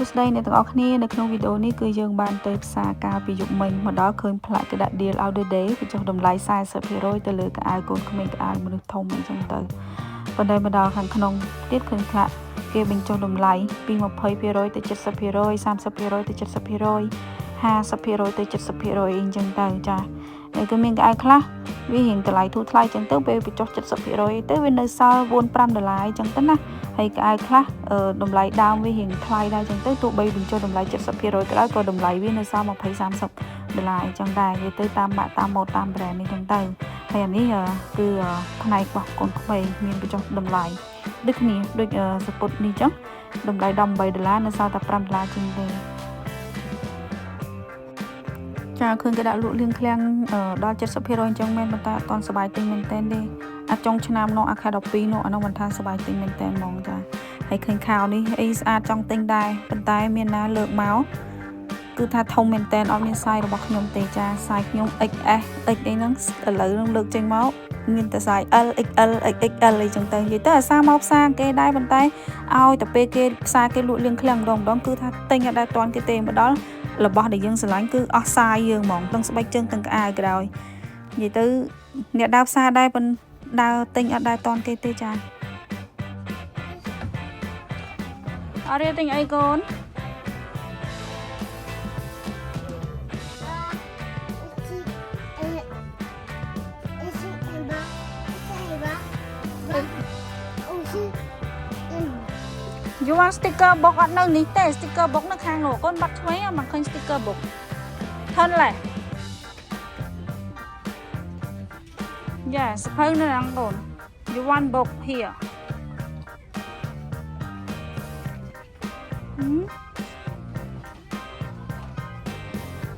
សួស្តីអ្នកទាំងអស់គ្នានៅក្នុងវីដេអូនេះគឺយើងបានទៅផ្សារការពីយុគមិញមកដល់ឃើញផ្លាកគេដាក់ deal out day បញ្ចុះតម្លៃ 40% ទៅលើកៅអៅកូនក្មេងកៅអៅមនុស្សធំអញ្ចឹងទៅប៉ុន្តែមកដល់ខាងក្នុងទៀតឃើញផ្លាកគេបញ្ចុះតម្លៃពី 20% ទៅ 70% 30% ទៅ 70% 50% ទៅ 70% អីចឹងទៅចាហើយក៏មានកៅអៅខ្លះវារៀងតម្លៃធូរថ្លៃចឹងទៅពេលបញ្ចុះ 70% ទៅវានៅសល់ $4-5 អញ្ចឹងទៅណាហើយកៅអៅខ្លះតម្លៃដើមវារៀងថ្លៃដែរចឹងទៅទោះបីបញ្ចុះតម្លៃ 70% ក៏ដោយក៏តម្លៃវានៅសល់ $20-30 អញ្ចឹងដែរនិយាយទៅតាមម៉ាកតាមម៉ូតតាម brand នេះចឹងទៅហើយអានេះគឺផ្នែករបស់កូនក្មេងមានបញ្ចុះតម្លៃដូចគ្នាដូចសពុតនេះចឹងតម្លៃ$18នៅសល់តែ$5ជាងទេចាឃើញគេដាក់លក់លៀងឃ្លាំងដល់ 70% អញ្ចឹងមែនប៉ុន្តែអត់ទាន់សប្បាយទិញមែនតើទេអាចុងឆ្នាំនោះអាខែ12នោះអានោះមិនថាសប្បាយទិញមែនតើហ្មងចាហើយឃើញខោនេះអីស្អាតចង់ទិញដែរប៉ុន្តែមានណាលើកមកគឺថាធំមែនតើអត់មាន size របស់ខ្ញុំទេចា size ខ្ញុំ XS X អីហ្នឹងឥឡូវនឹងលើកចេញមកមានតែ size L XL XXL អីចឹងទៅនិយាយទៅអាសាមកផ្សារគេដែរប៉ុន្តែឲ្យតែពេលគេផ្សារគេលក់លៀងឃ្លាំងម្ដងគឺថាទិញអត់ដែរតាន់គេទេមកដល់របស់ដែលយើងស្រឡាញ់គឺអស់សាយយើងហ្មងទាំងស្បែកជើងទាំងក្អៅក៏ដោយនិយាយទៅអ្នកដើរផ្សារដែរប៉ុន្តែដើរទិញអត់ដែរតាន់គេទេចាអរិយទិញអីកូនYou want sticker book អត់នៅនេះទេ sticker book នៅខាងនោះកូនបាត់ឆ្វេងមកឃើញ sticker book ថនឡេយ៉ាសភៅនៅខាងកូន You want book here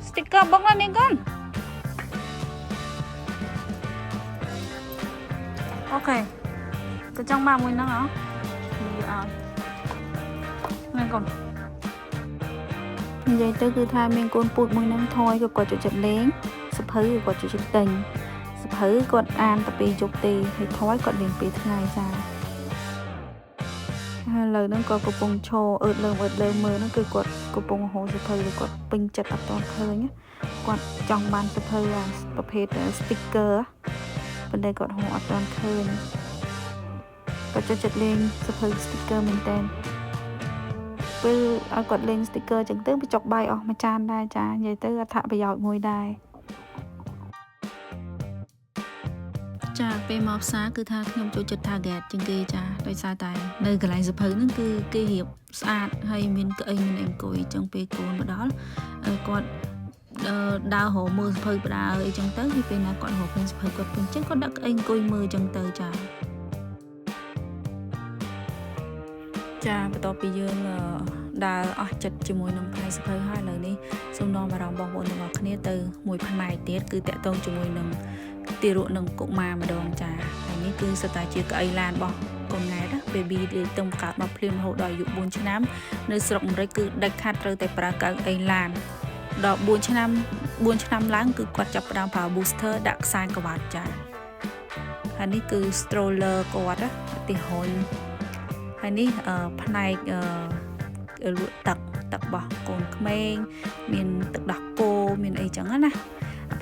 sticker book នេះកូនអូខេទៅចង់មកមួយហ្នឹងហ៎និយាយឲ្យហ្នឹងកូននិយាយទៅគឺថាមានកូនពូជមួយហ្នឹងថយក៏គាត់ចូលចិត្តលេងសភៅក៏គាត់ចូលចិត្តទិញសភៅគាត់អានតែពេលយប់ទេហើយថយគាត់លេងពេលថ្ងៃចាហើយឥឡូវហ្នឹងក៏កំពុងឈរអឺតលើមើលហ្នឹងគឺគាត់កំពុងហៅសភៅគាត់ពេញចិត្តអត់ទាន់ឃើញគាត់ចង់បានសភៅប្រភេទ sticker ប៉ុន្តែគាត់ហៅអត់ទាន់ឃើញគាត់ចូលចិត្តលេងសភៅ sticker មែនតើពេលឲ្យគាត់លេង sticker ចឹងទៅវាចុកបាយអស់មួយចានដែរចានិយាយទៅអត្ថប្រយោជន៍មួយដែរចាពេលមកផ្សារគឺថាខ្ញុំចូលចិត្ត Target ជាងគេចាដោយសារតែនៅកន្លែងសភៅហ្នឹងគឺគេរៀបស្អាតហើយមានក្អីមានអង្គុយចឹងពេលកូនមកដល់គាត់ដើររកមើលសភៅបដាអីចឹងទៅហើយពេលណាគាត់រកឃើញសភៅគាត់ពេញចឹងគាត់ដាក់ក្អីអង្គុយមើលចឹងទៅចាបន្ទាប់ពីយើងដើរអស់ចិត្តជាមួយនឹងផ្នែកសភៅហើយឥឡូវនេះសូមនាំអារម្មណ៍បងប្អូនទាំងអស់គ្នាទៅមួយផ្នែកទៀតគឺតាក់ទងជាមួយនឹងទារកនិងកុមារម្ដងចាហើយនេះគឺសិតតែជាក្អីឡានរបស់កូនណែត baby ដែលទៅកើតមកភ្លាមរហូតដល់អាយុ4ឆ្នាំនៅស្រុកអាមេរិកគឺដាច់ខាតត្រូវតែប្រើកៅអីឡានដល់4ឆ្នាំឡើងគឺគាត់ចាប់ផ្ដើមប្រើ booster ដាក់ខ្សែក្រវ៉ាត់ចាហើយនេះគឺ stroller គាត់ទីហុញហើយនេះផ្នែកលក់ទឹករបស់កូនក្មេងមានទឹកដោះគោមានអីចឹងណា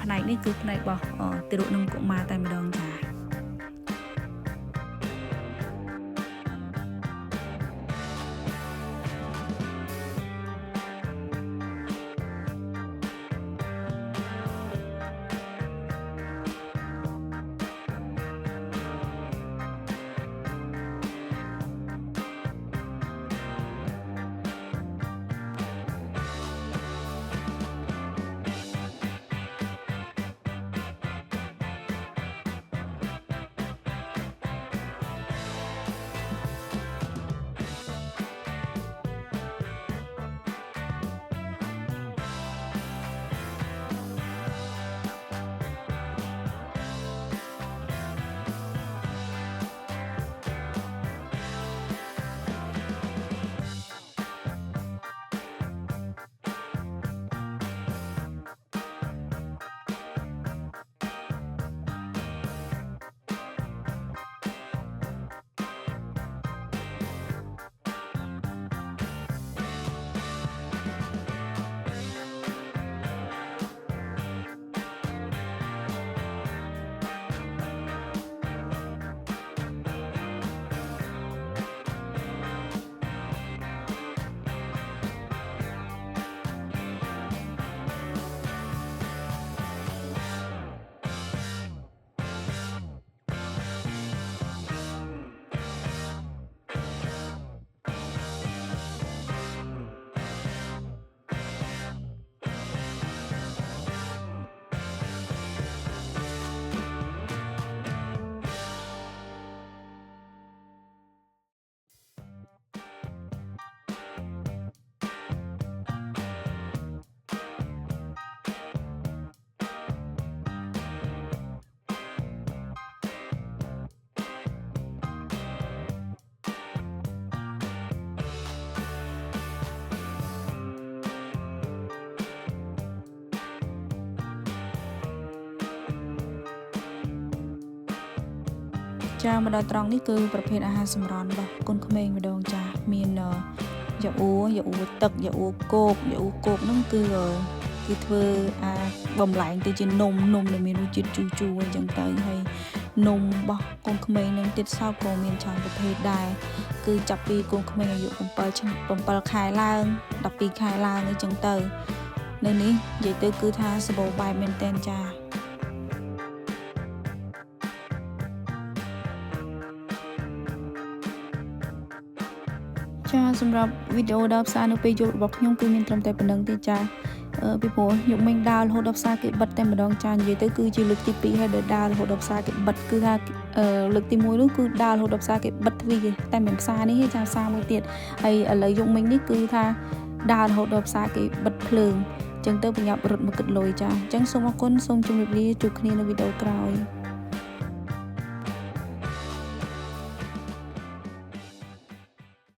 ផ្នែកនេះគឺផ្នែករបស់ទារកនិងកុមារតែម្ដងចា ចាមកដល់ត្រង់នេះគឺប្រភេទអាហារសម្រន់របស់កូនក្មេងម្ដងចាមានយ៉ាអ៊ូទឹកយ៉ាអ៊ូគោកហ្នឹងគឺធ្វើបំលែងទៅជានំដែលមានរសជាតិជូរអញ្ចឹងទៅហើយនំរបស់កូនក្មេងនឹងទៀតសោតក៏មានច្រើនប្រភេទដែរគឺចាប់ពីកូនក្មេងអាយុ7 ខែឡើង12 ខែឡើងអញ្ចឹងទៅនៅនេះនិយាយទៅគឺថាសម្បូរបែបមែនទែនចាសម្រាប់វីដេអូដើរផ្សារនៅពេលយប់របស់ខ្ញុំគឺមានត្រឹមតែប៉ុណ្្នឹងទេចាពីព្រោះខ្ញុំមិនដើររហូតដល់ផ្សារគេបិទតែម្ដងចានិយាយទៅគឺជាលើកទី2ហើយដែលដើររហូតដល់ផ្សារគេបិទគឺថាលើកទី1នោះគឺដើររហូតដល់ផ្សារគេបិទទ្វីតែមិនផ្សារនេះទេចាផ្សារមួយទៀតហើយឥឡូវយប់មិញនេះគឺថាដើររហូតដល់ផ្សារគេបិទភ្លើងអញ្ចឹងទៅប្រញាប់រត់មកគិតលុយចាអញ្ចឹងសូមអរគុណសូមជម្រាបលាជួបគ្នានៅវីដេអូក្រោយ